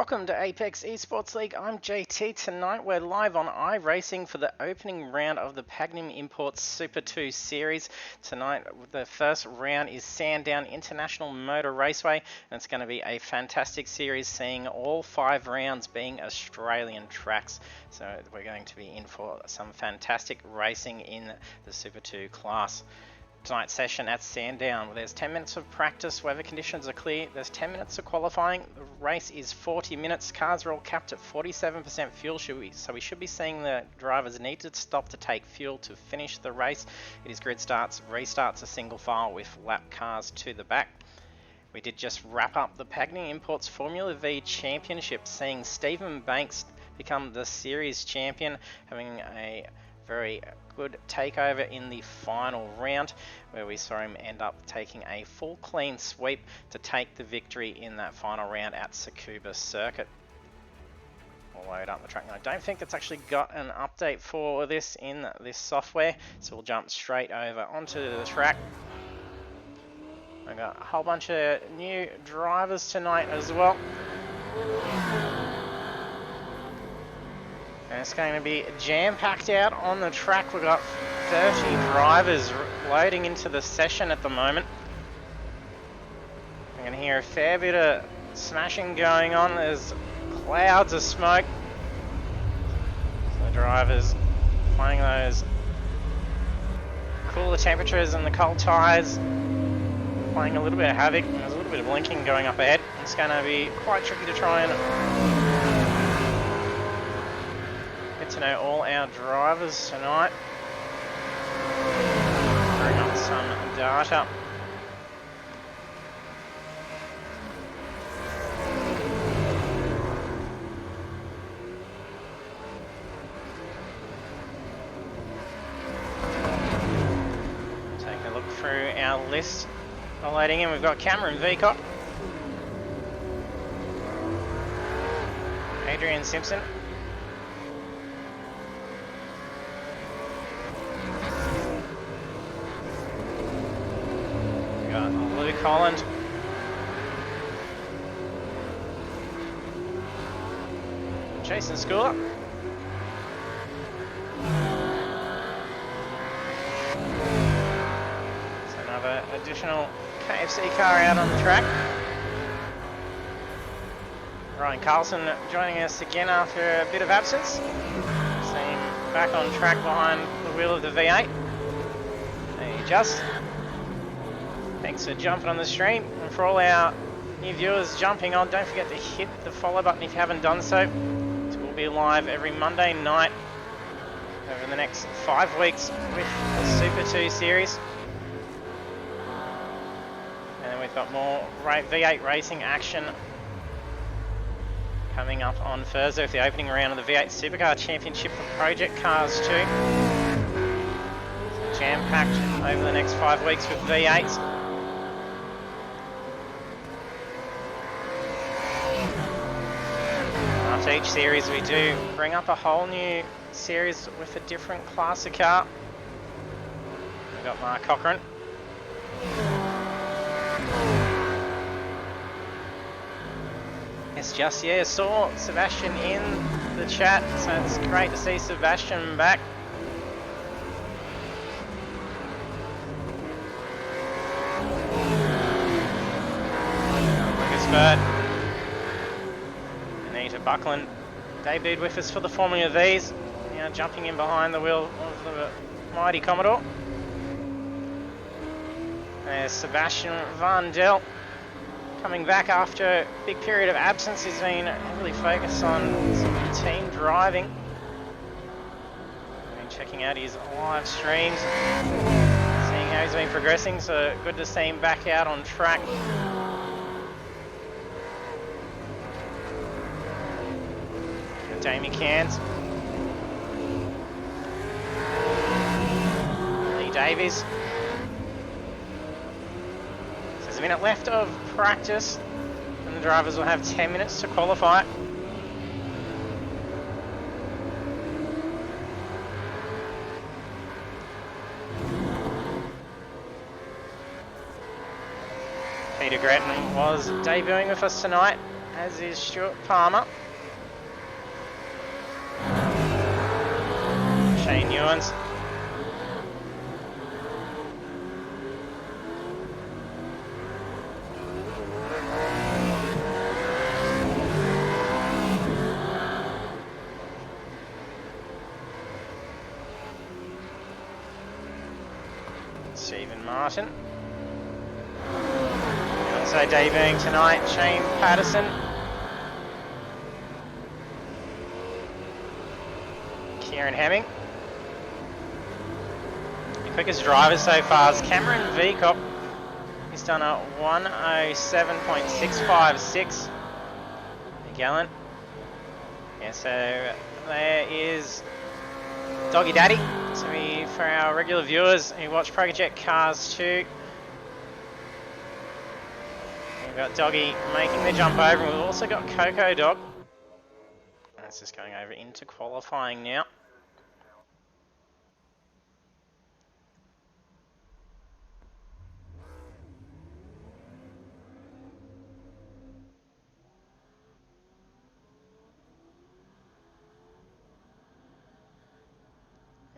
Welcome to Apex Esports League. I'm JT. Tonight we're live on iRacing for the opening round of the Pagnian Imports Super2 series. Tonight the first round is Sandown International Motor Raceway, and it's going to be a fantastic series, seeing all 5 rounds being Australian tracks. So we're going to be in for some fantastic racing in the Super2 class. Tonight's session at Sandown, there's 10 minutes of practice, weather conditions are clear, there's 10 minutes of qualifying, the race is 40 minutes, cars are all capped at 47% fuel, so we should be seeing the drivers need to stop to take fuel to finish the race. It is grid starts, restarts a single file with lap cars to the back. We did just wrap up the Pagnian Imports Formula V Championship, seeing Stephen Banks become the series champion, having a very good takeover in the final round, where we saw him end up taking a full clean sweep to take the victory in that final round at Tsukuba Circuit. We'll load up the track now. I don't think it's actually got an update for this in this software, so we'll jump straight over onto the track. We've got a whole bunch of new drivers tonight as well. And it's going to be jam-packed out on the track. We've got 30 drivers loading into the session at the moment. We're going to hear a fair bit of smashing going on. There's clouds of smoke. So the drivers flying those cooler temperatures and the cold tyres, playing a little bit of havoc. There's a little bit of blinking going up ahead. It's going to be quite tricky to try and to know all our drivers tonight. Bring up some data. Take a look through our list. Loading in, we've got Cameron Vicott, Adrian Simpson, Luke Holland, Jason Schooler, so another additional KFC car out on the track. Ryan Carlson joining us again after a bit of absence. See him back on track behind the wheel of the V8. Hey, just. Thanks for jumping on the stream, and for all our new viewers jumping on, don't forget to hit the follow button if you haven't done so. We'll be live every Monday night over the next 5 weeks with the Super2 series. And then we've got more V8 racing action coming up on Thursday with the opening round of the V8 Supercar Championship for Project Cars 2. So jam-packed over the next 5 weeks with V8s. After each series we do bring up a whole new series with a different class of car. We've got Mark Cochran. It's just, yeah, saw Sebastian in the chat, so it's great to see Sebastian back. Lucas Bird. Buckland debuted with us for the Formula Vs, now jumping in behind the wheel of the mighty Commodore. There's Sebastian Van Del coming back after a big period of absence. He's been heavily focused on some team driving. Been checking out his live streams, seeing how he's been progressing, so good to see him back out on track. Jamie Cairns, Lee Davies. So there's a minute left of practice, and the drivers will have 10 minutes to qualify. Peter Gretton was debuting with us tonight. as is Stuart Palmer. Shane Ewens. Stephen Martin. Also debuting tonight, Shane Patterson. Kieran Hemming. The quickest driver so far is Cameron Veacop. He's done a 107.656 a gallon. Yeah, so there is Doggy Daddy. So for our regular viewers who watch Pagnian Cars 2, we've got Doggy making the jump over, and we've also got Coco Dog. That's just going over into qualifying now.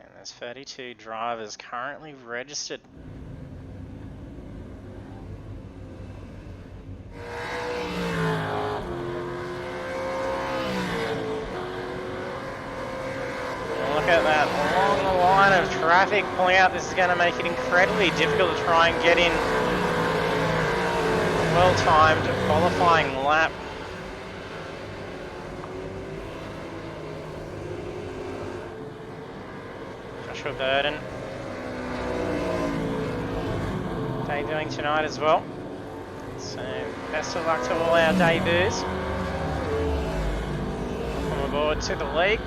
And there's 32 drivers currently registered. Look at that long line of traffic pulling out. This is going to make it incredibly difficult to try and get in a well-timed qualifying lap. Joshua Burden debuting tonight as well. So best of luck to all our debuts. Welcome aboard to the league.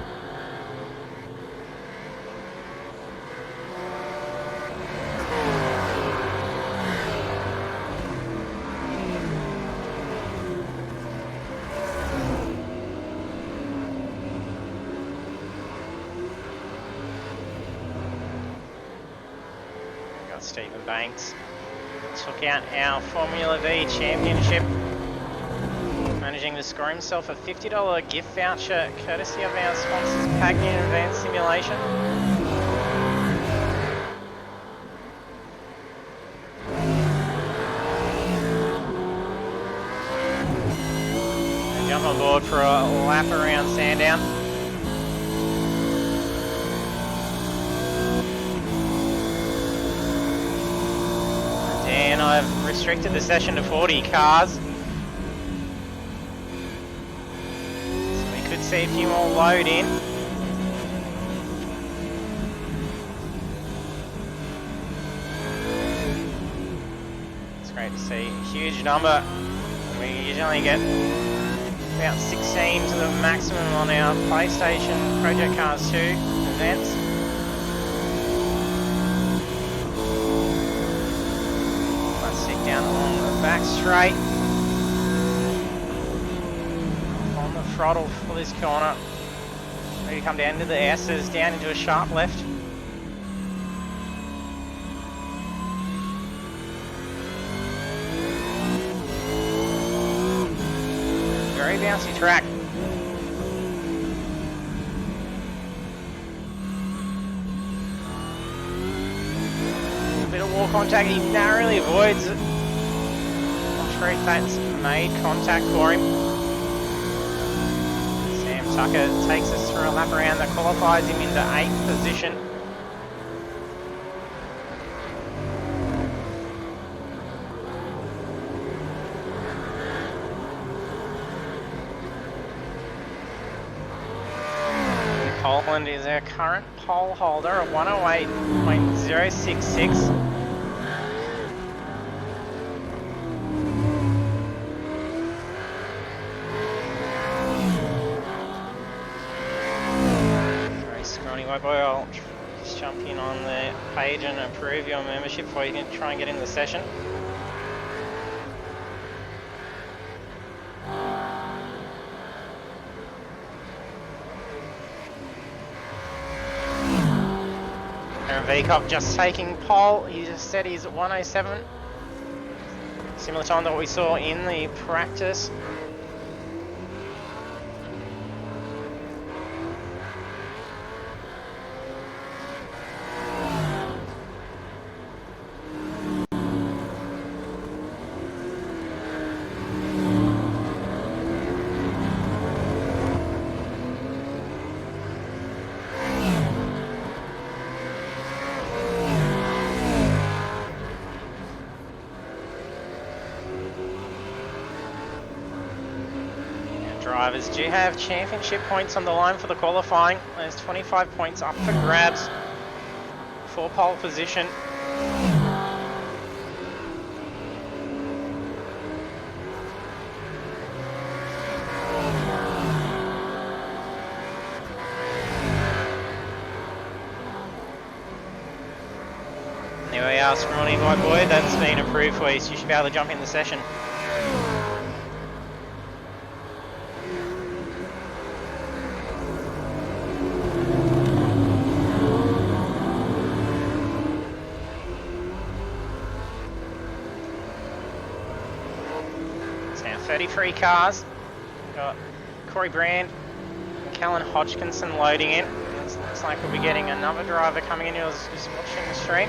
Stephen Banks took out our Formula V Championship, managing to score himself a $50 gift voucher courtesy of our sponsors Pagnian Advanced Simulation. And jump on board for a lap around Sandown. And I've restricted the session to 40 cars. So we could see a few more load in. It's great to see a huge number. We usually get about 16 to the maximum on our PlayStation Project Cars 2 events. Down along the back straight. On the throttle for this corner. Ready to come down into the S's, down into a sharp left. Very bouncy track. Bit of wall contact, he narrowly avoids it. Not sure if that's made contact for him. Sam Tucker takes us through a lap around that qualifies him into 8th position. Poland is our current pole holder at 108.066. Very scrawny white boy. I'll just jump in on the page and approve your membership before you can try and get in the session. Veacop just taking pole. He just said he's at 107. Similar time to what we saw in the practice. Drivers do have championship points on the line for the qualifying. There's 25 points up for grabs for pole position. There we are, scrawny white boy, that's been approved for you, so you should be able to jump in the session. It's now 33 cars. We've got Corey Brand and Callan Hodgkinson loading in. Looks like we'll be getting another driver coming in who's just watching the stream.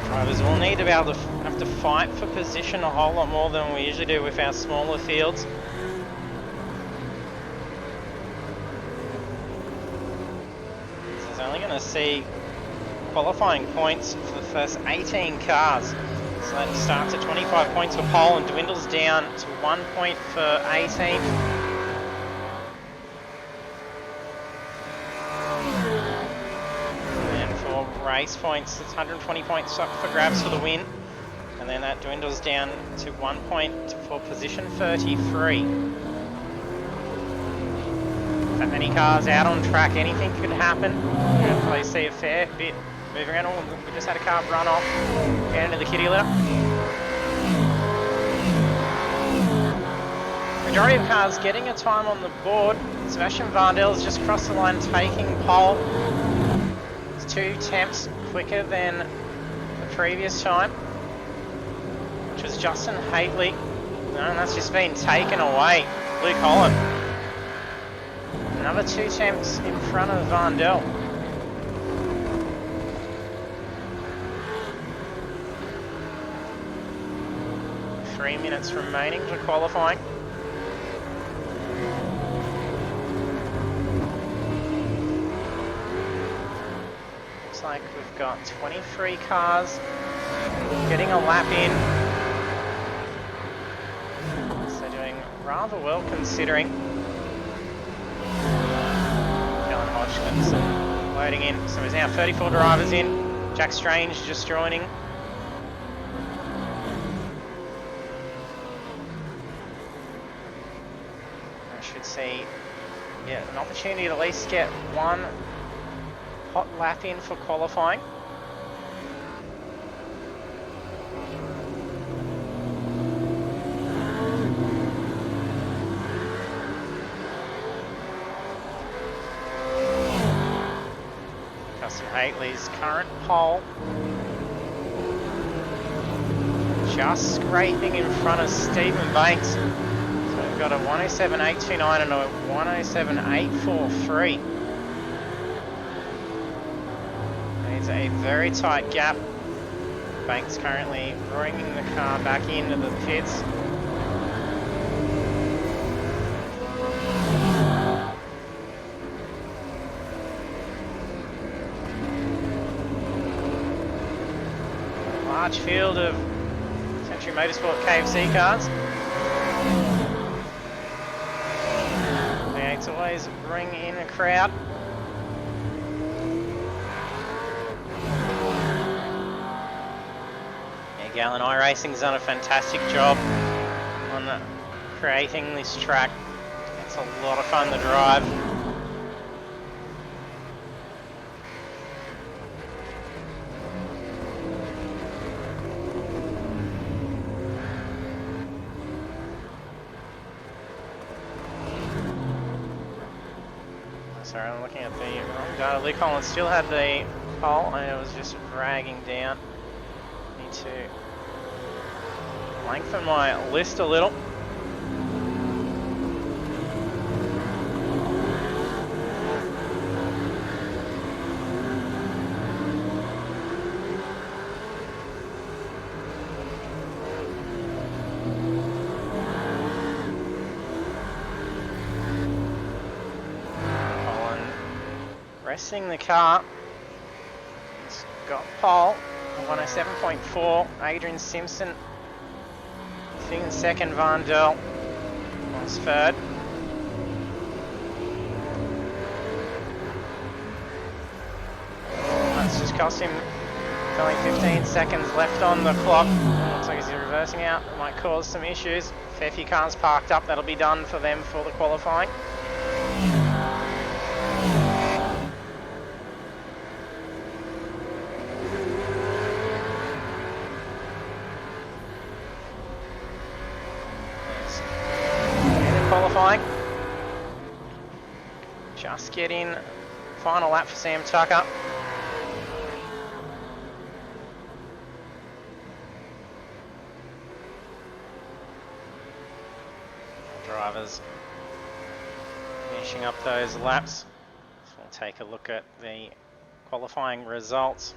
Drivers will need to be able to have to fight for position a whole lot more than we usually do with our smaller fields. This is only going to see qualifying points for the first 18 cars. So that starts at 25 points for pole and dwindles down to 1 point for 18th. And for race points, it's 120 points up for grabs for the win. And then that dwindles down to 1 point for position 33. That many cars out on track, anything could happen. Hopefully see a fair bit moving around. Oh, we just had a car run off, get into the kitty litter. Majority of cars getting a time on the board. Sebastian Vardel's just crossed the line taking pole. It's 2 tenths quicker than the previous time, which was Justin Haitley. No, and that's just been taken away. Luke Holland. Another 2 tenths in front of Vardel. 3 minutes remaining for qualifying. Looks like we've got 23 cars getting a lap in. So doing rather well considering. Callan Hodgkinson loading in. So there's now 34 drivers in. Jack Strange just joining. See, yeah, an opportunity to at least get one hot lap in for qualifying. Justin Haitley's current pole, just scraping in front of Stephen Banks. We've got a 107.829 and a 107.843. It's a very tight gap. Banks currently bringing the car back into the pits. Large field of Century Motorsport KFC cars. It's always bring in a crowd. Yeah, Gallon iRacing's done a fantastic job on creating this track. It's a lot of fun to drive. Sorry, I'm looking at the wrong data. Lee Collins still had the pole and it was just dragging down. Need to lengthen my list a little. resting the car. He's got pole, 107.4. Adrian Simpson, in second. Vandel was third. That's just cost him only 15 seconds left on the clock. Looks like he's reversing out. Might cause some issues. Fair few cars parked up. That'll be done for them for the qualifying. Qualifying. Just getting final lap for Sam Tucker. Drivers finishing up those laps. So we'll take a look at the qualifying results.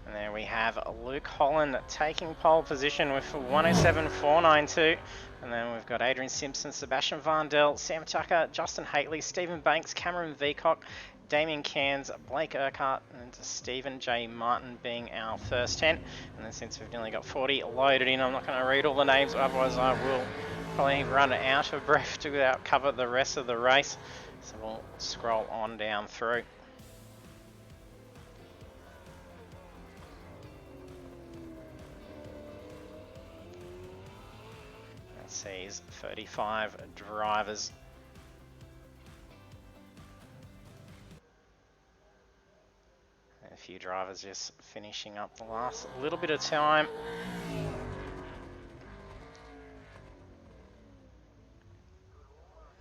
And there we have Luke Holland taking pole position with 107.492. And then we've got Adrian Simpson, Sebastian Vandel, Sam Tucker, Justin Haitley, Stephen Banks, Cameron Veacock, Damien Cairns, Blake Urquhart, and Stephen J. Martin being our first 10. And then since we've nearly got 40 loaded in, I'm not going to read all the names, otherwise I will probably run out of breath to cover the rest of the race. So we'll scroll on down through. That sees 35 drivers. A few drivers just finishing up the last little bit of time.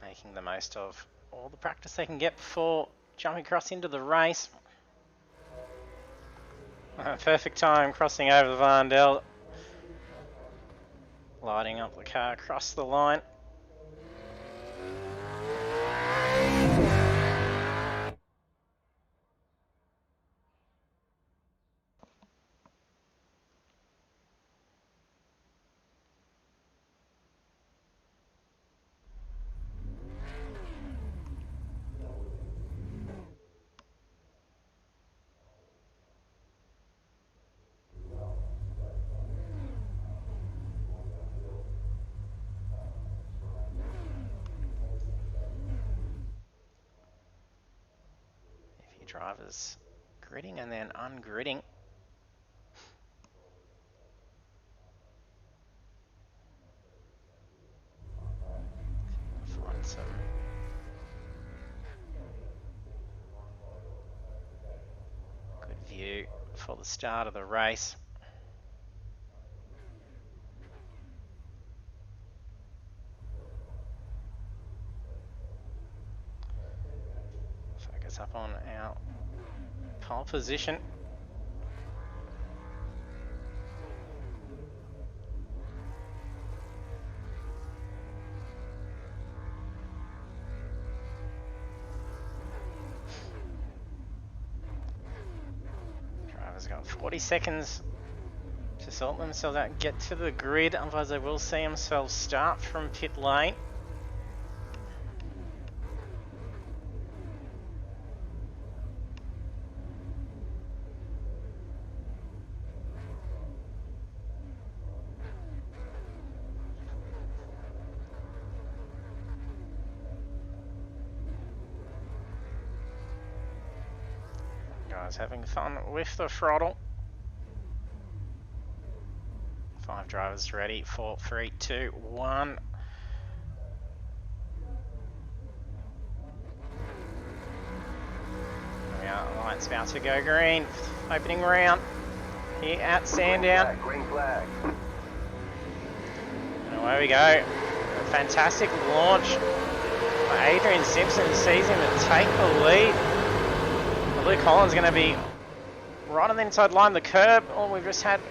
Making the most of all the practice they can get before jumping across into the race. Perfect time crossing over the Vandel. Lighting up the car across the line. Drivers gridding and then ungridding. Find some good view for the start of the race. Focus up on our pole position. Drivers got 40 seconds to sort themselves out and get to the grid, otherwise they will see themselves start from pit lane. Guys having fun with the throttle. 5 drivers ready. 4, 3, 2, 1. There we are. The light's about to go green. Opening round here at Sandown. Green flag. And away we go. A fantastic launch. Adrian Simpson sees him to take the lead. Luke Holland's going to be right on the inside line, the curb. Oh, we've just had...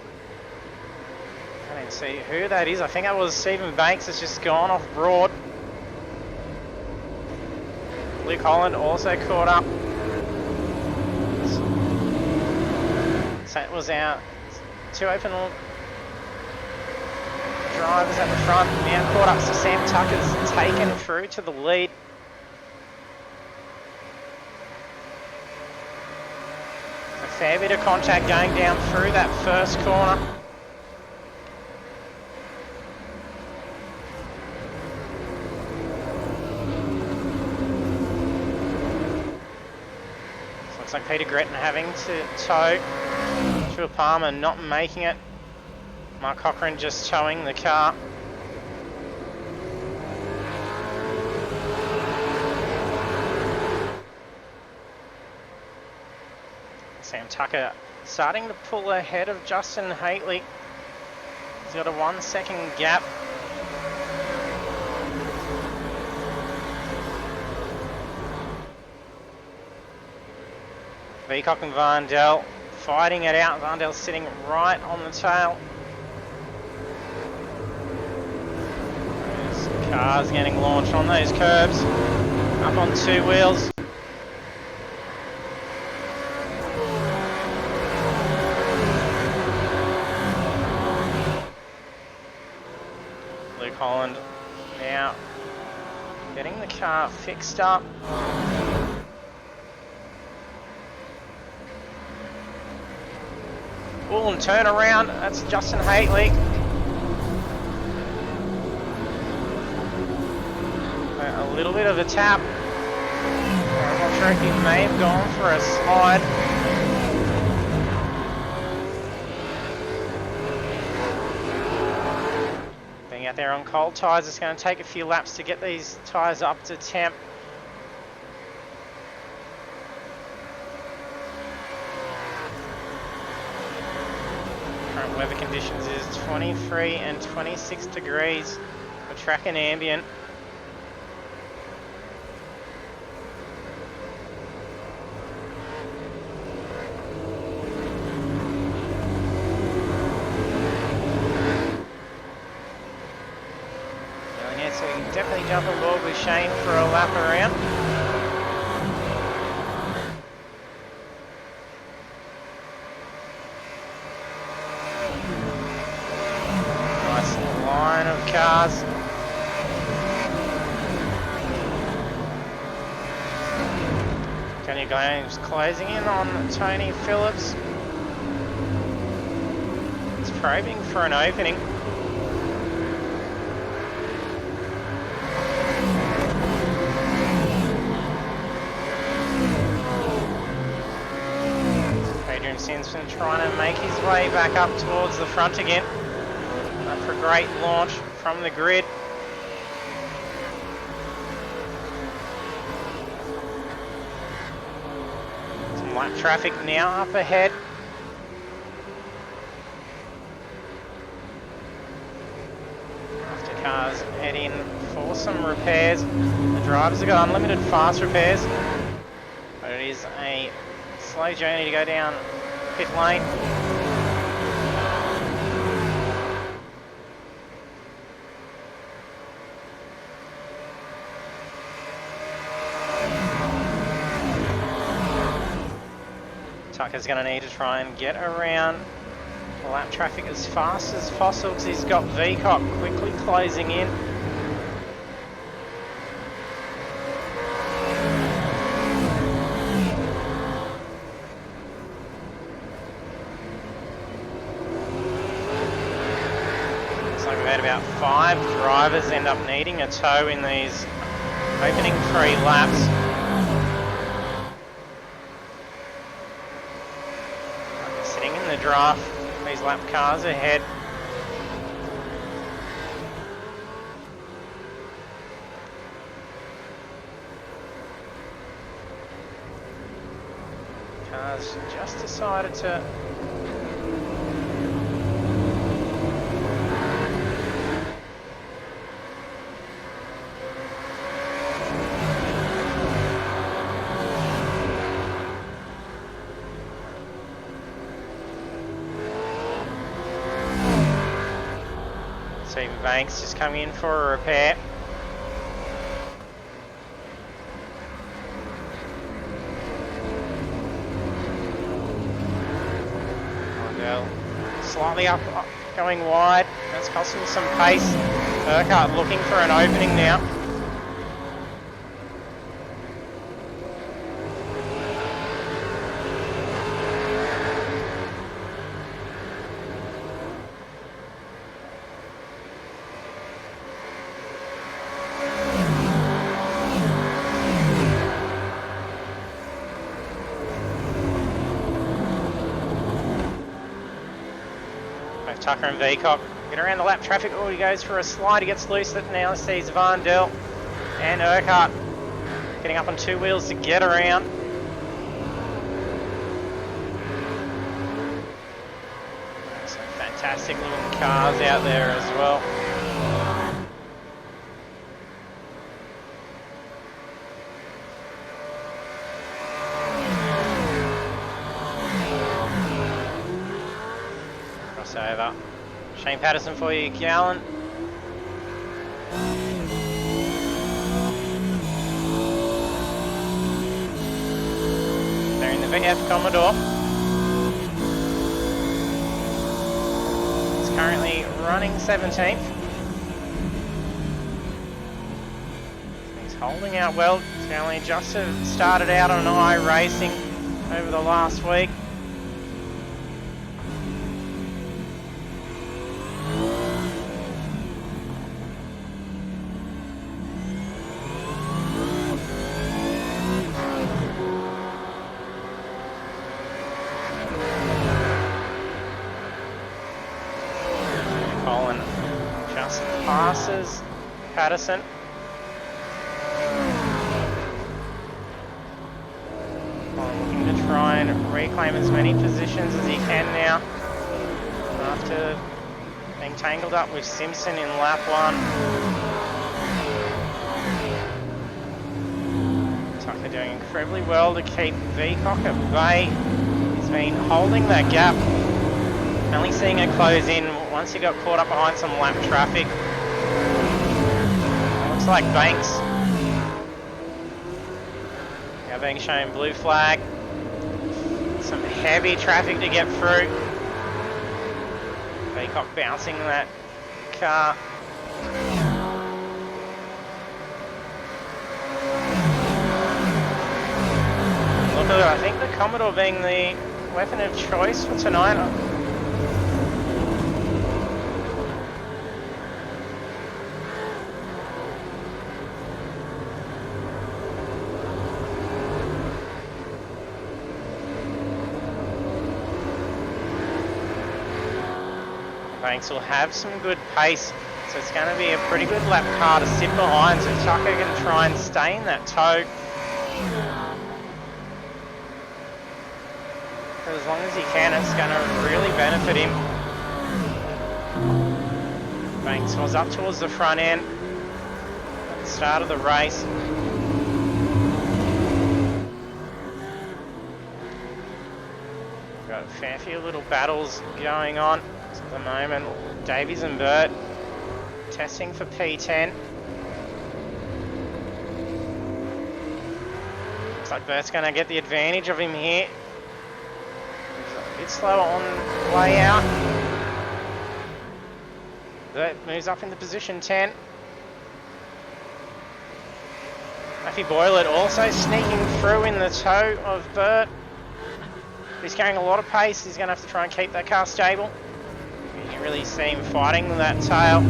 I don't see who that is. I think that was Stephen Banks has just gone off broad. Luke Holland also caught up. So it was our 2 open drivers at the front. Now caught up, so Sam Tucker's taken through to the lead. Fair bit of contact going down through that first corner. Looks like Peter Gretton having to tow. Phil Palmer not making it. Mark Cochran just towing the car. Sam Tucker starting to pull ahead of Justin Haitley. He's got a 1 second gap. Veacock and Varndell fighting it out. Varndell's sitting right on the tail. Those cars getting launched on those curbs. Up on two wheels. Luke Holland now getting the car fixed up. Pull and turn around, that's Justin Haitley. A little bit of a tap. I'm not sure if he may have gone for a slide. Being out there on cold tyres, it's going to take a few laps to get these tyres up to temp. Current weather conditions is 23 and 26 degrees for track and ambient. So you can definitely jump on board with Shane for a lap around. Nice line of cars. Tony Graham's closing in on Tony Phillips. It's probing for an opening. Simpson trying to make his way back up towards the front again. After a great launch from the grid. Some lap traffic now up ahead. After cars head in for some repairs. The drivers have got unlimited fast repairs, but it is a slow journey to go down pit lane. Tucker's going to need to try and get around lap traffic as fast as possible because he's got Veacock quickly closing in. About 5 drivers end up needing a tow in these opening 3 laps. Sitting in the draft, these lap cars ahead. Cars just decided to Stephen Banks just coming in for a repair. Mondell slightly up, going wide. That's costing some pace. Burkhardt looking for an opening now. Tucker and Veacock get around the lap traffic. Oh, he goes for a slide. He gets loose. That now sees Vandel and Urquhart getting up on two wheels to get around. Some fantastic looking cars out there as well. Crossover. Shane Patterson for you, Gallen. They're in the VF Commodore. It's currently running 17th. He's holding out well. He's only just started out on iRacing over the last week. Passes Patterson. Looking to try and reclaim as many positions as he can now after being tangled up with Simpson in lap 1. Tucker doing incredibly well to keep Veacock at bay. He's been holding that gap, only seeing it close in once he got caught up behind some lap traffic. Looks like Banks now being shown blue flag. Some heavy traffic to get through. Veacock bouncing that car. Look at it, I think the Commodore being the weapon of choice for tonight. Banks will have some good pace, so it's going to be a pretty good lap car to sit behind, so Tucker can try and stay in that tow. For as long as he can, it's going to really benefit him. Banks was up towards the front end at the start of the race. We've got a fair few little battles going on at the moment. Davies and Burt testing for P10. Looks like Burt's going to get the advantage of him here. He's a bit slower on the way out. Burt moves up into position 10. Matthew Boylett also sneaking through in the tow of Burt. He's carrying a lot of pace. He's going to have to try and keep that car stable. You can really see him fighting that tail.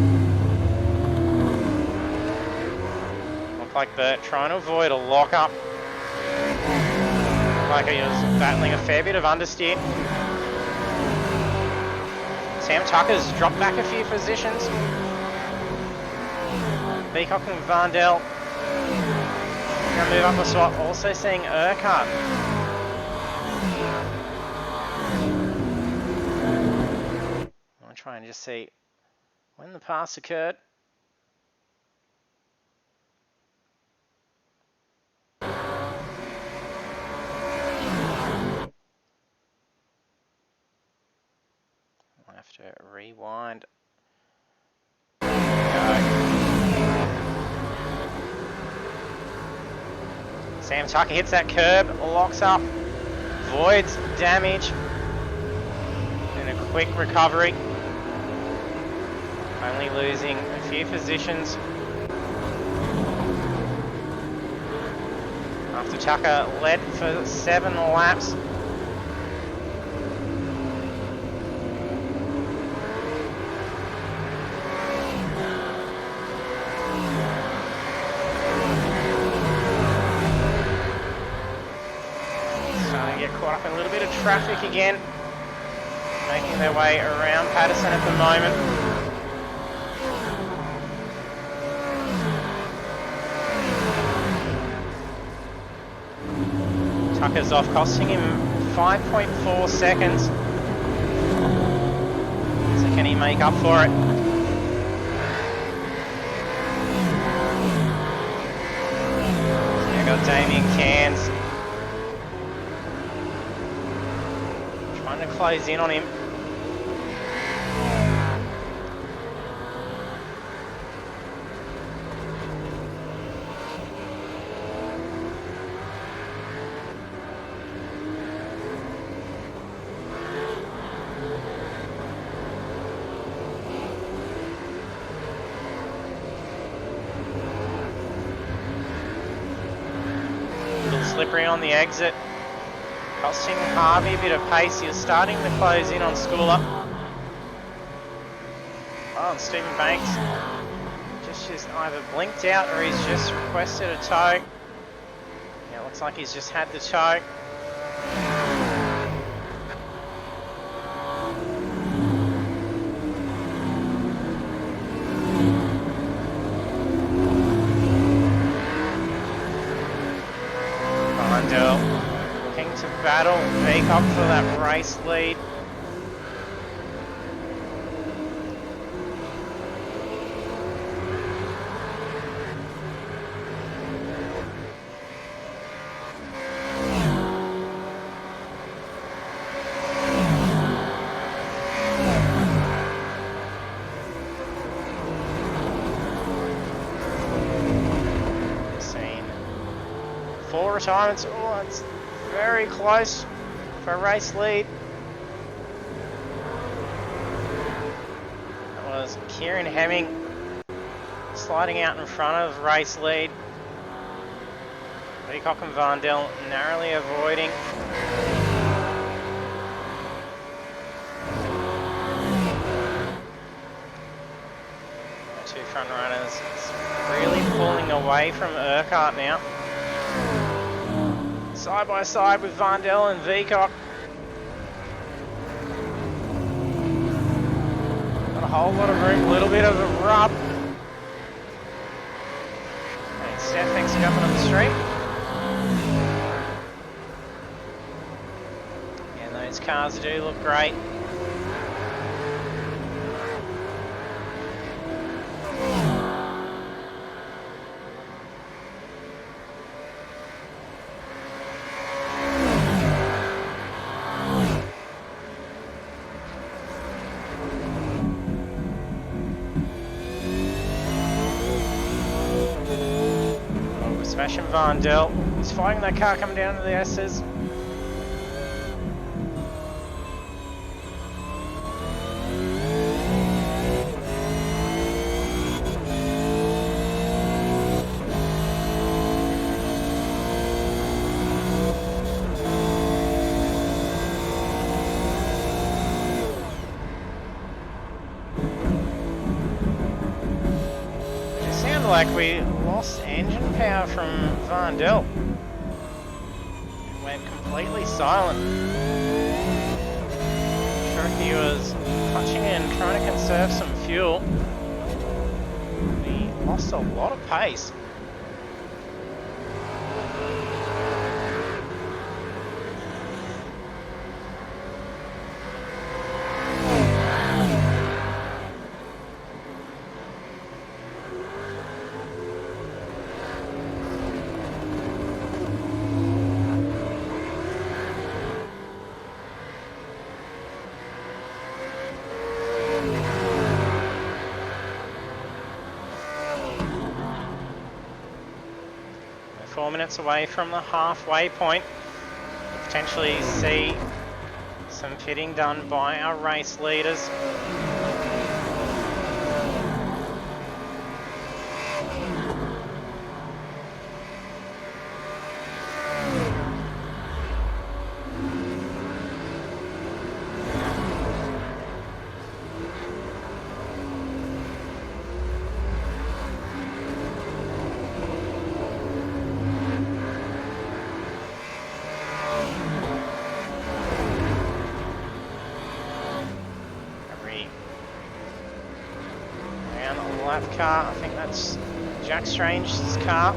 Looked like Burt trying to avoid a lock-up. Looked like he was battling a fair bit of understeer. Sam Tucker's dropped back a few positions. Veacock and Vandel going to move up a spot. Also seeing Urquhart. Try and just see when the pass occurred. I'll have to rewind. There we go. Sam Tucker hits that curb, locks up, voids damage, and a quick recovery. Only losing a few positions after Tucker led for 7 laps. Starting to get caught up in a little bit of traffic again. making their way around Patterson at the moment. Tucker's off, costing him 5.4 seconds. So can he make up for it? So we've got Damien Cairns trying to close in on him. Slippery on the exit, costing Harvey a bit of pace. He was starting to close in on Schooler. Oh, and Stephen Banks just either blinked out or he's just requested a tow. Yeah, it looks like he's just had the tow. Looking to battle Peacock for that race lead. Four retirements. Oh, it's very close for a race lead. That was Kieran Hemming sliding out in front of race lead. Peacock and Varndell narrowly avoiding. The two front runners. It's really pulling away from Urquhart now. Side by side with Varndell and Veacock. Got a whole lot of room, a little bit of a rub. And Steffing's coming on the straight. And those cars do look great. Sebastian Varndell is fighting that car coming down to the S's. It sounded like we lost engine power from Varndell. It went completely silent. I'm sure he was punching in, trying to conserve some fuel. He lost a lot of pace. We're 4 minutes away from the halfway point. We'll potentially see some pitting done by our race leaders. lap car, I think that's Jack Strange's car.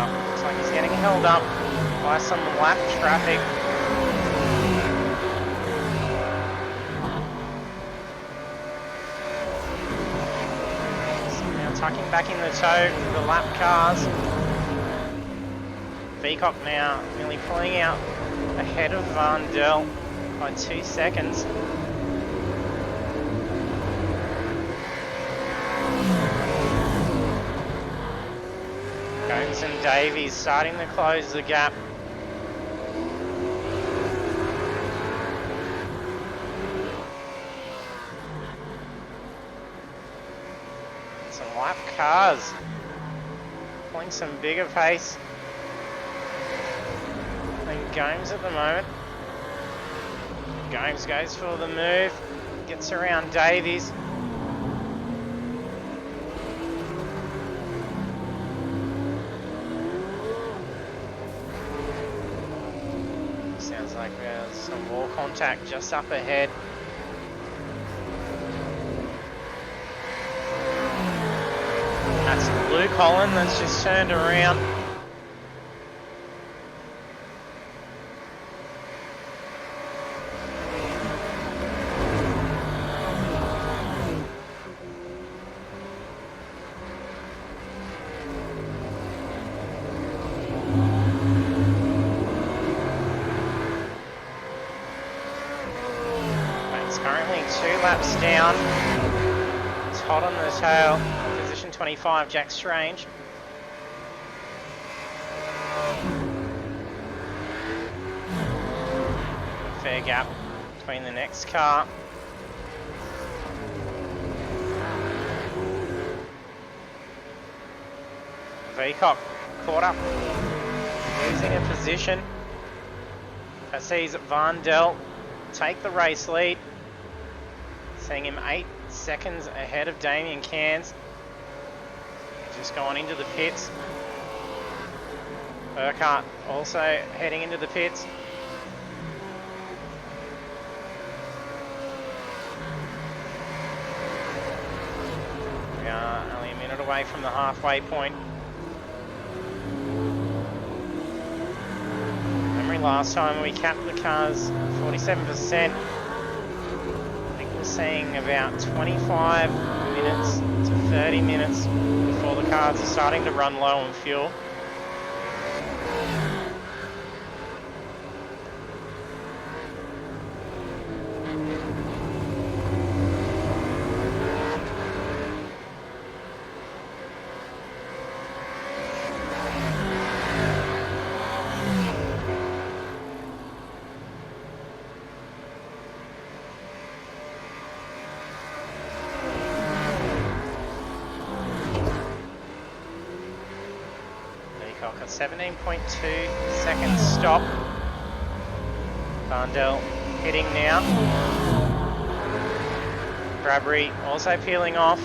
Looks like he's getting held up by some lap traffic. So now tucking back in the tow with the lap cars. Veacock now nearly pulling out ahead of Vandel by 2 seconds. Gomes and Davies starting to close the gap. Some lap cars pulling some bigger pace than Gomes at the moment. Gomes goes for the move, gets around Davies. Sounds like there's some wall contact just up ahead. That's Luke Holland that's just turned around. Currently 2 laps down. It's hot on the tail. Position 25, Jack Strange. Fair gap between the next car. Veacock caught up, losing a position. That sees Vandel take the race lead, seeing him 8 seconds ahead of Damien Cairns. Just gone into the pits. Urquhart also heading into the pits. We are only a minute away from the halfway point. Memory last time we capped the cars 47%. Seeing about 25 minutes to 30 minutes before the cars are starting to run low on fuel. A 17.2 second stop. Vandel hitting now. Bradbury also peeling off.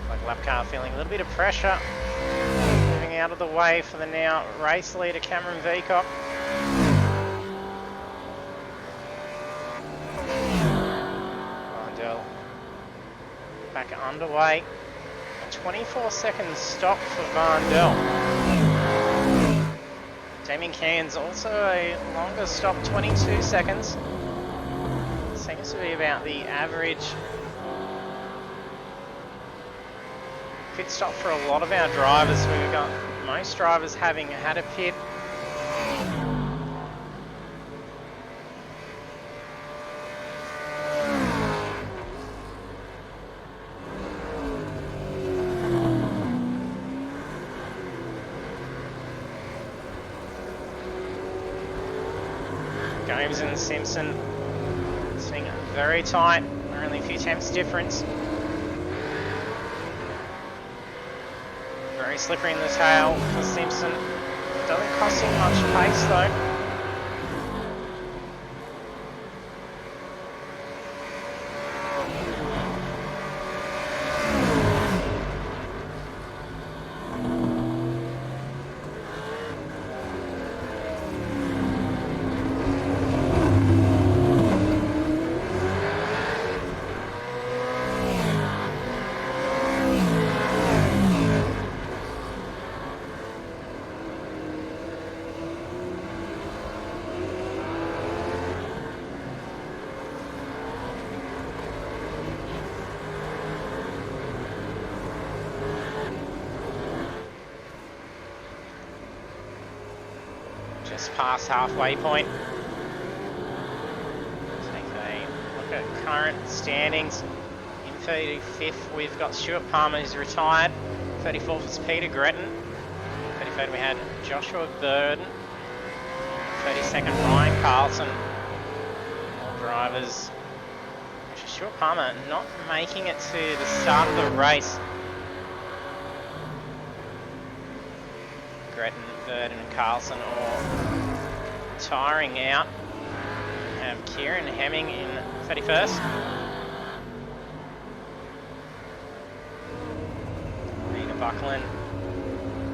Like lap car feeling a little bit of pressure. Moving out of the way for the now race leader Cameron Veacock. Back underway. A 24-second stop for Vandel. Damien Cairns also a longer stop, 22 seconds. Seems to be about the average pit stop for a lot of our drivers. We've got most drivers having had a pit. Gomes and Simpson sitting very tight. We're only few tenths difference. Very slippery in the tail for Simpson. Doesn't cost him much pace though. Just past halfway point. Take a look at current standings. In 35th we've got Stuart Palmer, who's retired. 34th is Peter Gretton. 33rd we had Joshua Burden. 32nd Ryan Carlson. More drivers. Actually, Stuart Palmer not making it to the start of the race. Gretton, Burden and Carlson all tiring out. We have Kieran Hemming in 31st. Rita Buckland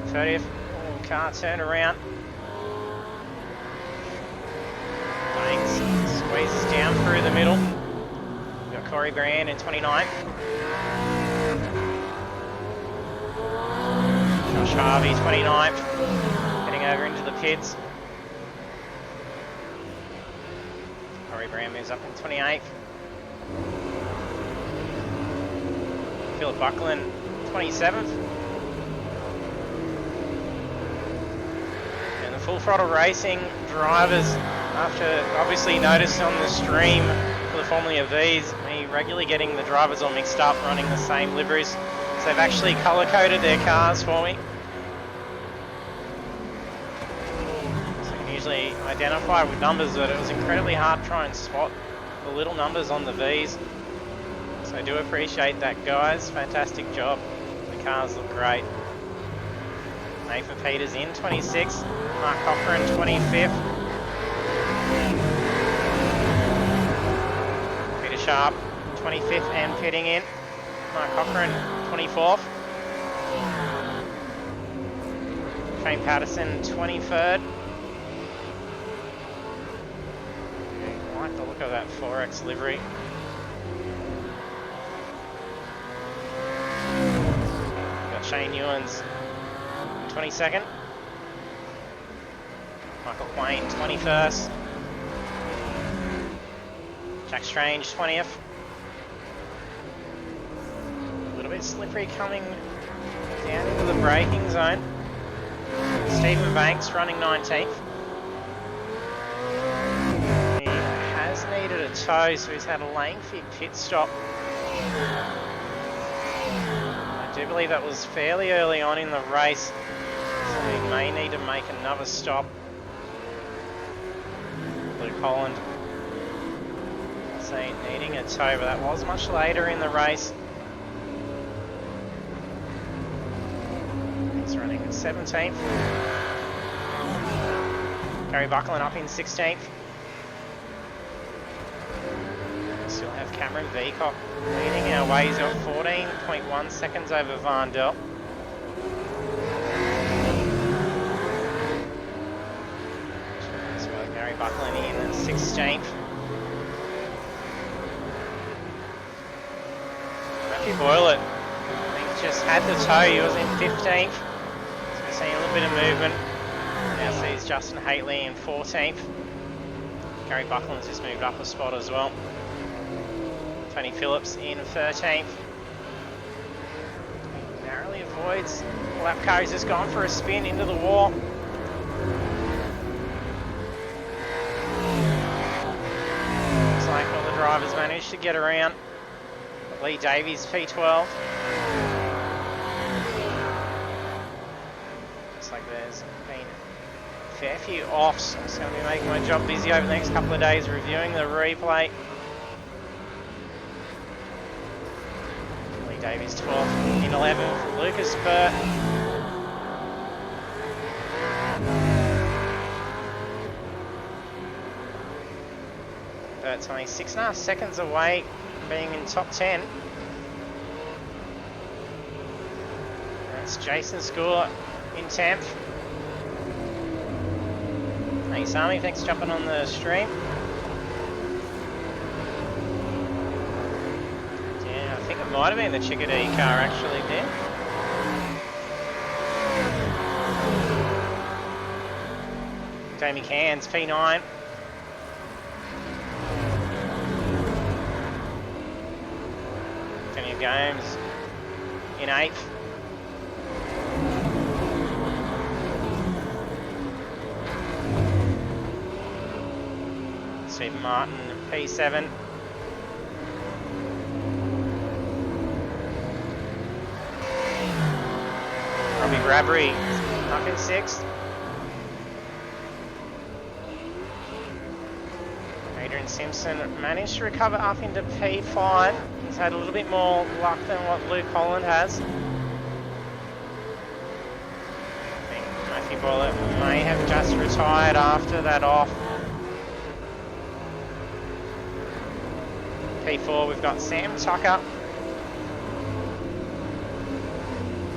30th. Oh, car turned around. Banks squeezes down through the middle. We've got Corey Brand in 29th. Josh Harvey, 29th, heading over into the pits. Corey Brown moves up in 28th. Philip Buckland, 27th. And the Full Throttle Racing drivers, after obviously noticed on the stream for the Formula Vs, me regularly getting the drivers all mixed up, running the same liveries. So they've actually colour-coded their cars for me. Usually identify with numbers, but it was incredibly hard to try and spot the little numbers on the V's. So I do appreciate that, guys. Fantastic job. The cars look great. Nathan Peters in 26th. Mark Cochran 25th. Peter Sharp 25th and pitting in. Mark Cochran 24th. Shane Patterson 23rd. I like the look of that 4X livery. Got Shane Ewens 22nd. Michael Quain 21st. Jack Strange 20th. A little bit slippery coming down into the braking zone. Stephen Banks running 19th. Needed a tow, so he's had a lengthy pit stop. I do believe that was fairly early on in the race, so he may need to make another stop. Luke Holland, see, needing a tow, but that was much later in the race. He's running 17th. Gary Buckland up in 16th. Still have Cameron Veacock leading our way. He's got 14.1 seconds over Vandel. So Gary Buckland in at 16th. Matthew Boylett, I think, just had the tow. He was in 15th. So we're seeing a little bit of movement. Now sees Justin Haitley in 14th. Gary Buckland's just moved up a spot as well. Tony Phillips in 13th. Narrowly avoids the lap car. He's just gone for a spin into the wall. Looks like all the drivers managed to get around. Lee Davies P12. Looks like there's been a fair few offs. I'm just going to be making my job busy over the next couple of days reviewing the replay. Davies 12th in 11th. Lucas Burt. Burt's only 6.5 seconds away from being in top 10. That's Jason Schooler in 10th. Hey Sami, thanks for jumping on the stream. Yeah, I think it might have been the Chickadee car actually there. Jamie Cairns, P9. Kenny Gomes in 8th. Stephen Martin, P7. Robbie Bradbury up in 6th. Adrian Simpson managed to recover up into P5. He's had a little bit more luck than what Luke Holland has. I think Matthew Bullitt may have just retired after that off. P4 we've got Sam Tucker.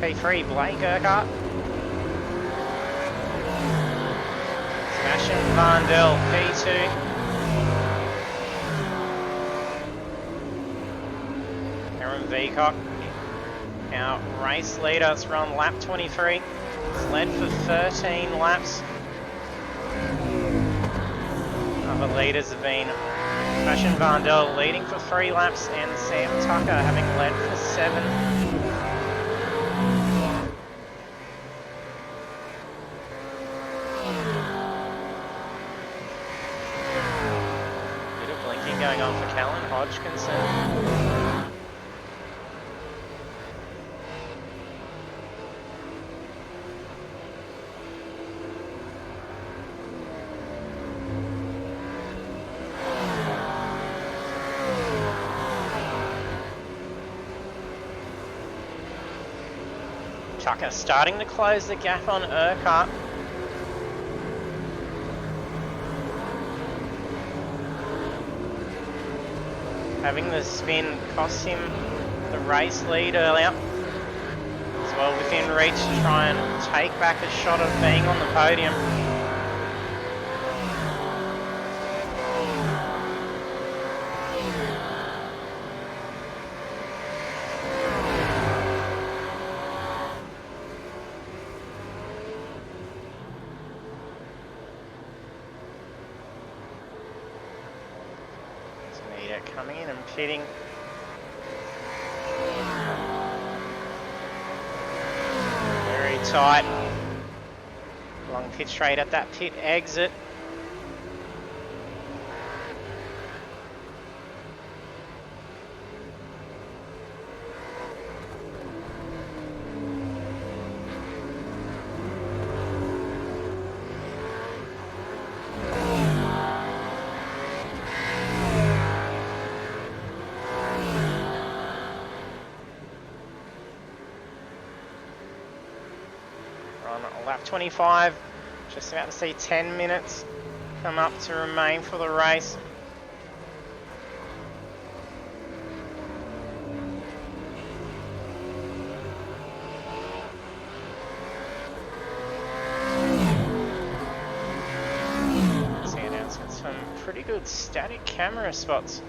P3 Blake Urquhart. Sebastian Vandel P2. Aaron Veacock, our race leader, it's run lap 23. It's led for 13 laps. Other leaders have been Sebastian Vandel leading for 3 laps and Sam Tucker having led for 7. Bit of blinking going on for Callan Hodgkinson. Tucker starting to close the gap on Urquhart. Having the spin cost him the race lead earlier. As well within reach to try and take back a shot of being on the podium. Coming in and pitting. Very tight. Long pit straight at that pit exit. Lap 25, just about to see 10 minutes come up to remain for the race. Sandown's got some pretty good static camera spots.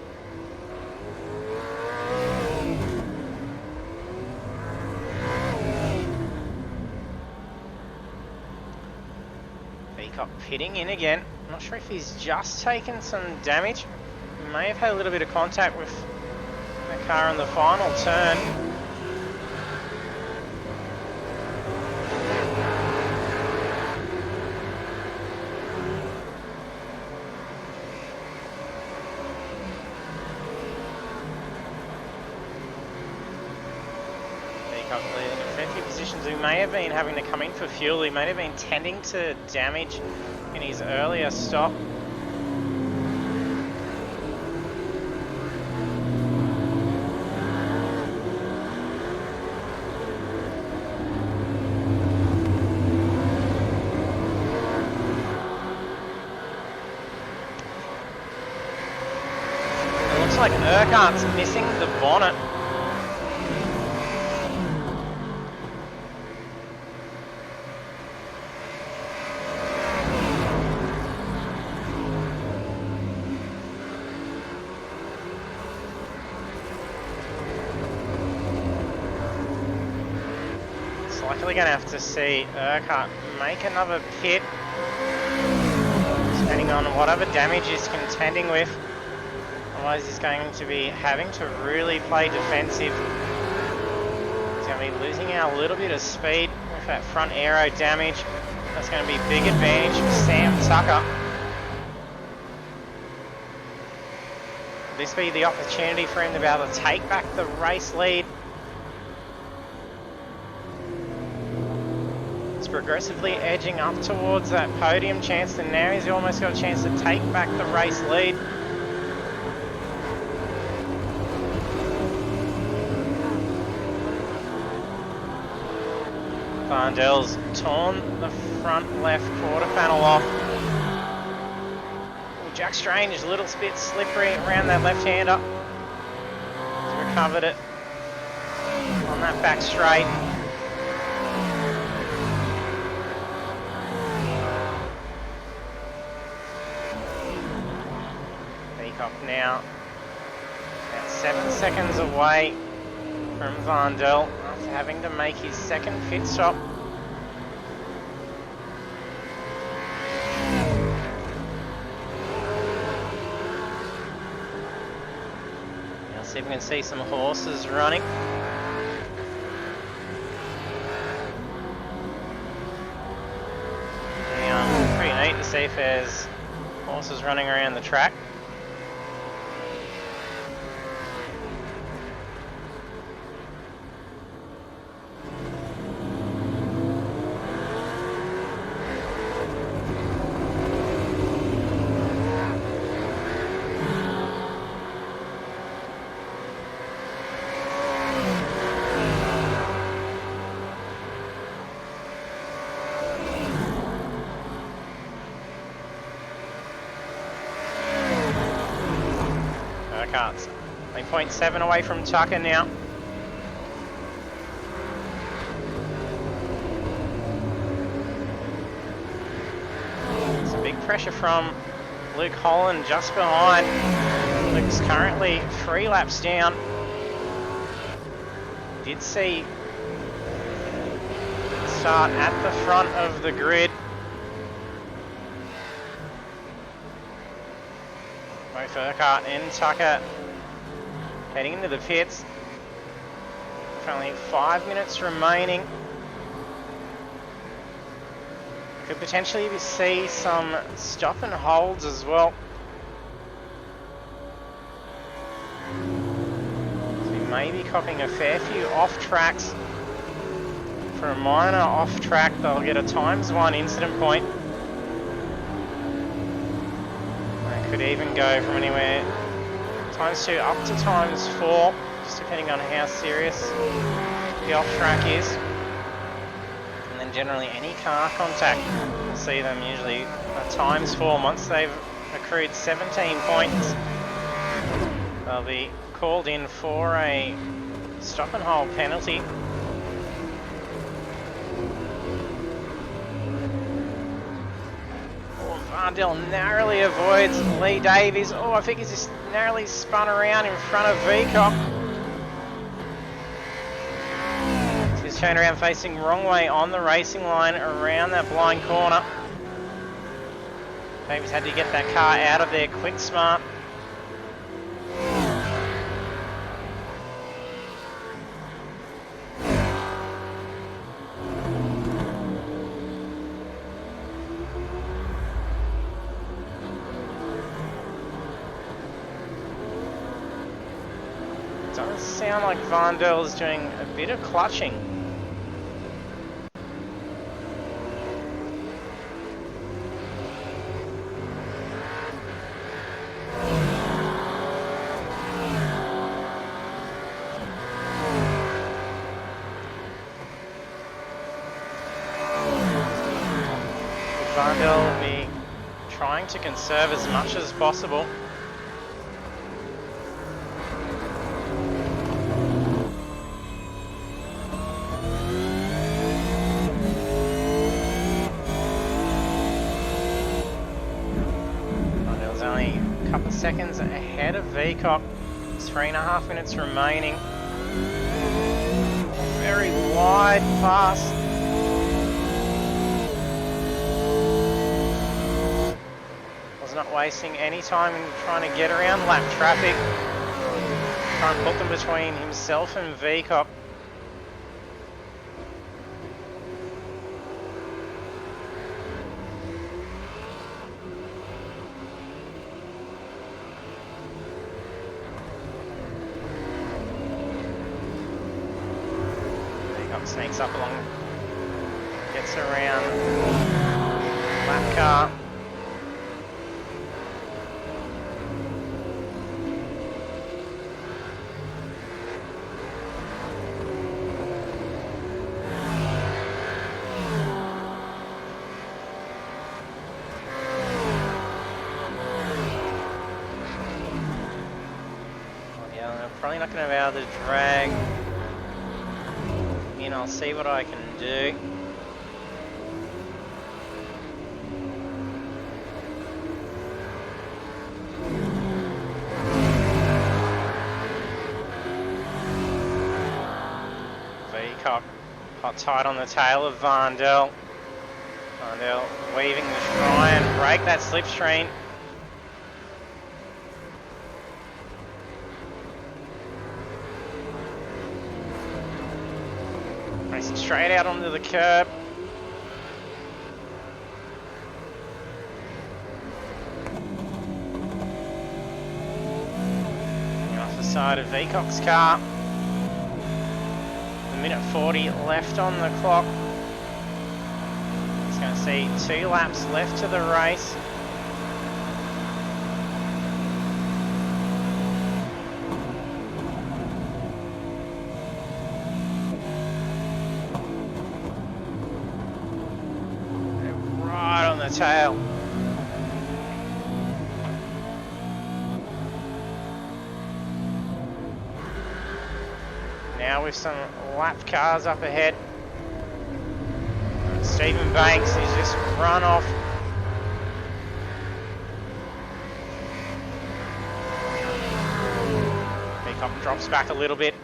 Pitting in again. I'm not sure if he's just taken some damage. He may have had a little bit of contact with the car in the final turn. Leading in 50 positions. He may have been having to come in for fuel. He may have been tending to damage in his earlier stop. Urquhart's missing the bonnet. It's likely going to have to see Urquhart make another pit, depending on whatever damage he's contending with. Otherwise he's going to be having to really play defensive. He's going to be losing out a little bit of speed with that front aero damage. That's going to be a big advantage for Sam Tucker. Will this be the opportunity for him to be able to take back the race lead? He's progressively edging up towards that podium chance, and now he's almost got a chance to take back the race lead. Varndell's torn the front left quarter panel off. Oh, Jack Strange, a little bit slippery around that left-hander. He's recovered it on that back straight. Peacock now about 7 seconds away from Varndell after having to make his second pit stop. Now see if we can see some horses running. Yeah, pretty neat to see if there's horses running around the track. Urquhart's 0.7 away from Tucker now. Some big pressure from Luke Holland just behind. Luke's currently 3 laps down. Did see start at the front of the grid. Both Urquhart and Tucker heading into the pits. With only 5 minutes remaining. Could potentially see some stop and holds as well. So we may be copying a fair few off tracks. For a minor off track, they'll get a ×1 incident point. Could even go from anywhere ×2 up to ×4, just depending on how serious the off track is. And then generally any car contact, you'll see them usually a ×4 once they've accrued 17 points. They'll be called in for a stop and hold penalty. Varndell narrowly avoids Lee Davies. Oh, I think he's just narrowly spun around in front of Peacock. He's turned around facing wrong way on the racing line around that blind corner. Davies had to get that car out of there quick smart. Does sound like Varndell is doing a bit of clutching. Varndell will be trying to conserve as much as possible. seconds ahead of Vcock. 3.5 minutes remaining. Very wide pass. Was not wasting any time in trying to get around lap traffic. Try and put them between himself and Vcock. Sneaks up along, gets around lap car. Oh, yeah, I'm probably not going to be able to drag. I'll see what I can do. Vcock hot tight on the tail of Vandel. Vandel weaving to try and break that slipstream. Racing straight out onto the curb. Off the side of Vcock's car. A minute 40 left on the clock. He's going to see 2 laps left to the race. Tail. Now with some lap cars up ahead. Stephen Banks is just run off. Vcock drops back a little bit.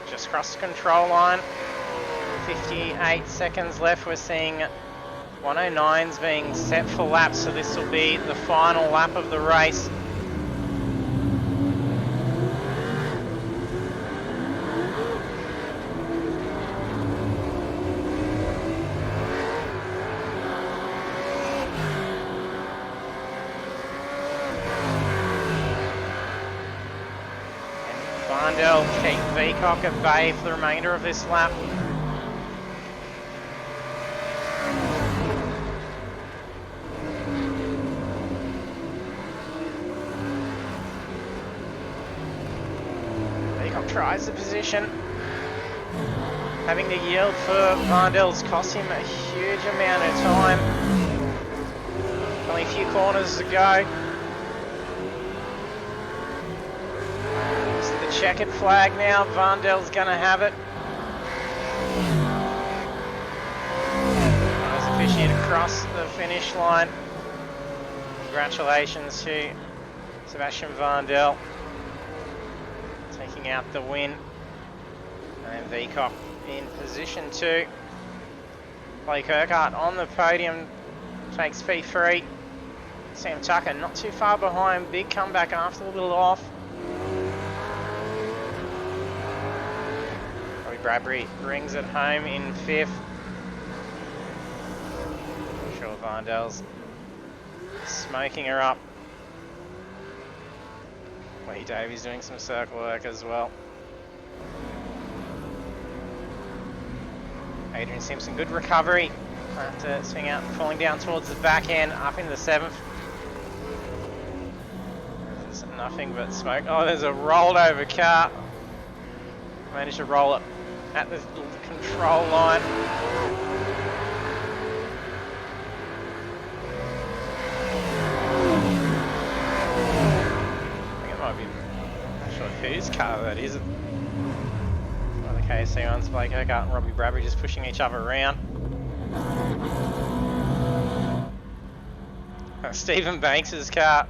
Just crossed the control line. 58 seconds left. We're seeing 109's being set for laps, so this will be the final lap of the race. And Vandel keep Vcock at bay for the remainder of this lap. Tries the position. Having to yield for Vandel's cost him a huge amount of time. Only a few corners to go. It's the checkered flag now. Vandel's going to have it. As officiate across the finish line. Congratulations to Sebastian Vandel. Taking out the win, and Vcock in position 2. Blake Urquhart on the podium takes P3. Sam Tucker not too far behind, big comeback after the little off. Robbie Bradbury brings it home in 5th. I'm sure Vandel's smoking her up. Lee Davies doing some circle work as well. Adrian Simpson, good recovery after swing out and falling down towards the back end, up in the 7th. There's nothing but smoke. Oh, there's a rolled over car. Managed to roll it at the control line. Whose car that is? One of the KSC ones, Blake Urquhart and Robbie Bradbury just pushing each other around. Stephen Banks' car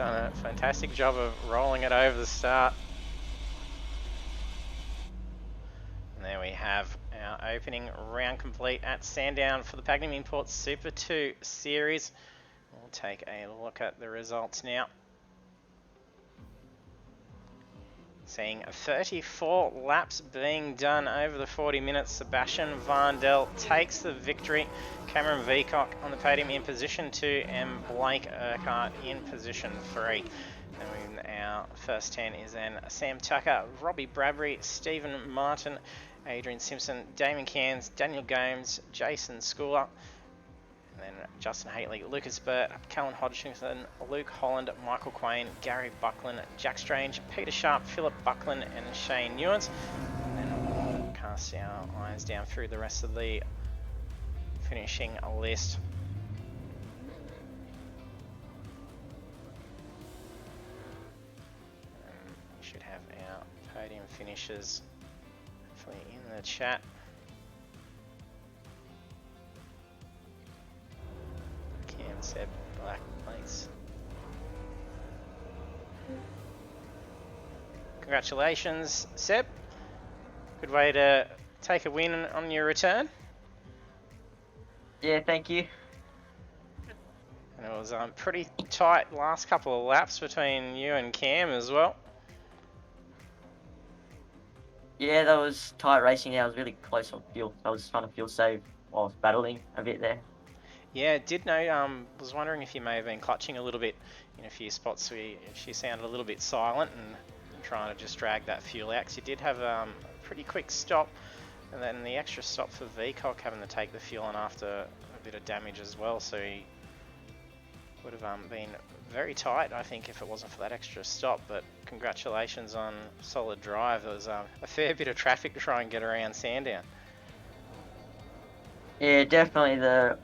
done a fantastic job of rolling it over the start. And there we have our opening round complete at Sandown for the Pagnian Imports Super 2 Series. We'll take a look at the results now. Seeing 34 laps being done over the 40 minutes. Sebastian Vandel takes the victory. Cameron Veacock on the podium in position 2 and Blake Urquhart in position 3. And our first 10 is then Sam Tucker, Robbie Bradbury, Stephen Martin, Adrian Simpson, Damon Cairns, Daniel Gomes, Jason Schooler, and then Justin Haitley, Lucas Burt, Callan Hodgkinson, Luke Holland, Michael Quain, Gary Buckland, Jack Strange, Peter Sharp, Philip Buckland, and Shane Newens. And then we'll cast our eyes down through the rest of the finishing list. We should have our podium finishes hopefully in the chat. Cam, Seb, Black, Blake's. Congratulations, Seb. Good way to take a win on your return. Yeah, thank you. And it was pretty tight last couple of laps between you and Cam as well. Yeah, that was tight racing. I was really close on fuel. I was trying to fuel save while I was battling a bit there. Yeah, did know. Was wondering if you may have been clutching a little bit in a few spots. She sounded a little bit silent and trying to just drag that fuel out. 'Cause you did have a pretty quick stop, and then the extra stop for Veacock having to take the fuel on after a bit of damage as well. So he would have been very tight, I think, if it wasn't for that extra stop. But congratulations on solid drive. There was a fair bit of traffic to try and get around Sandown. Yeah, definitely the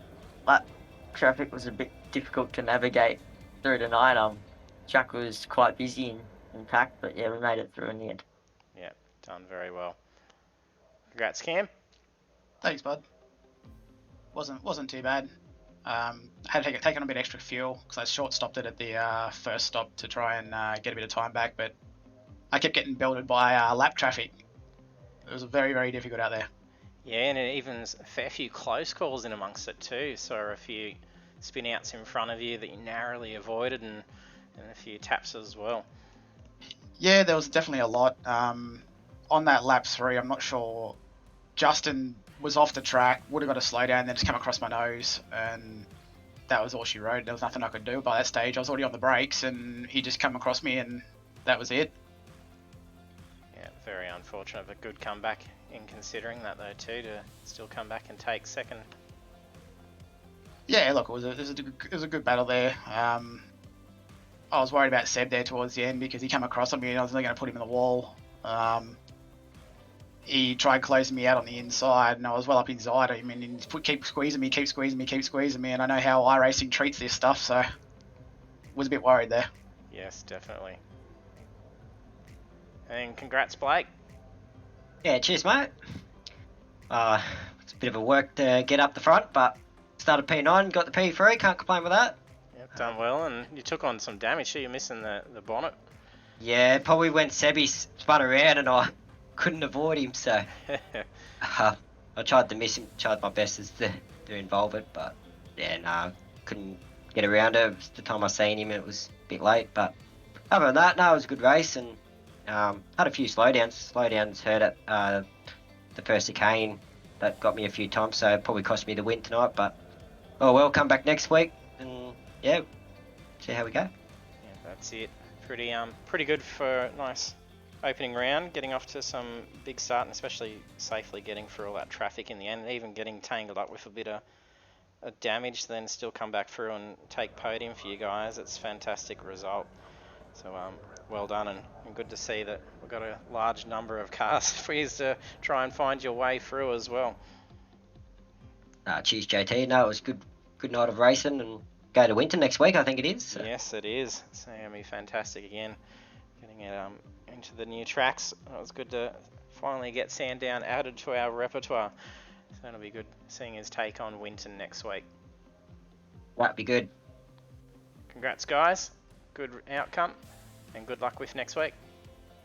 traffic was a bit difficult to navigate through tonight. Track was quite busy and packed, but yeah, we made it through in the end. Yeah, done very well. Congrats, Cam. Thanks, bud. Wasn't too bad. Had taken a bit extra fuel because I short stopped it at the first stop to try and get a bit of time back, but I kept getting belted by lap traffic. It was very, very difficult out there. Yeah, and it even a fair few close calls in amongst it too. So a few spin outs in front of you that you narrowly avoided, and a few taps as well. Yeah, there was definitely a lot. On that lap 3, I'm not sure. Justin was off the track, would have got a slowdown, then just come across my nose, and that was all she wrote. There was nothing I could do by that stage. I was already on the brakes, and he just come across me, and that was it. Yeah, very unfortunate, but good comeback in considering that though too, to still come back and take second. Yeah, look, it was a good battle there. I was worried about Seb there towards the end because he came across on me and I was only going to put him in the wall. He tried closing me out on the inside, and I was well up inside him, and he keep squeezing me, and I know how iRacing treats this stuff, so was a bit worried there. Yes, definitely. And congrats, Blake. Yeah, cheers, mate. It's a bit of a work to get up the front, but started P9, got the P3, can't complain with that. Yep, done well, and you took on some damage, so you're missing the bonnet. Yeah, probably when Sebby spun around and I couldn't avoid him, so I tried to miss him, tried my best as to involve it, but yeah, no, couldn't get around it. It was the time I seen him, it was a bit late, but other than that, no, it was a good race, and had a few slowdowns hurt at the first chicane. That got me a few times, so it probably cost me the win tonight, but oh well, come back next week and yeah, see how we go. Yeah, that's it. Pretty good for a nice opening round, getting off to some big start, and especially safely getting through all that traffic in the end, and even getting tangled up with a bit of damage, then still come back through and take podium for you guys. It's a fantastic result. So well done, and good to see that we've got a large number of cars for you to try and find your way through as well. Cheers, JT. No, it was good night of racing, and go to Winton next week, I think it is. So. Yes, it is. It's going to be fantastic again, getting it into the new tracks. It was good to finally get Sandown added to our repertoire. So it'll be good seeing his take on Winton next week. That'd be good. Congrats, guys. good outcome, and good luck with next week.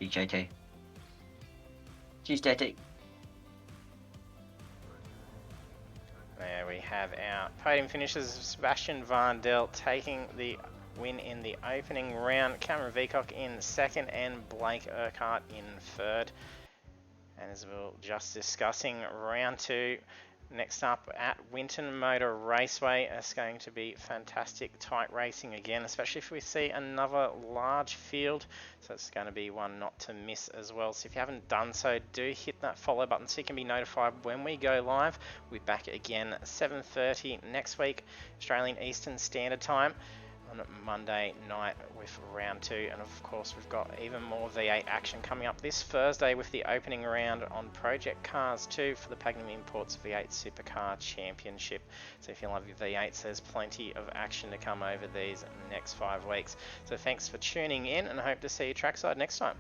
JT. Cheers, JT. There we have our podium finishes. Sebastian Vandel taking the win in the opening round, Cameron Veacock in second, and Blake Urquhart in third. And as we were just discussing, round 2 next up at Winton Motor Raceway. It's going to be fantastic tight racing again, especially if we see another large field. So it's going to be one not to miss as well. So if you haven't done so, do hit that follow button so you can be notified when we go live. We're back again 7:30 next week, Australian Eastern Standard Time, on Monday night with round 2. And of course, we've got even more V8 action coming up this Thursday with the opening round on Project Cars 2 for the Pagnian Imports V8 Supercar Championship. So if you love your V8s, there's plenty of action to come over these next 5 weeks. So thanks for tuning in, and I hope to see you trackside next time.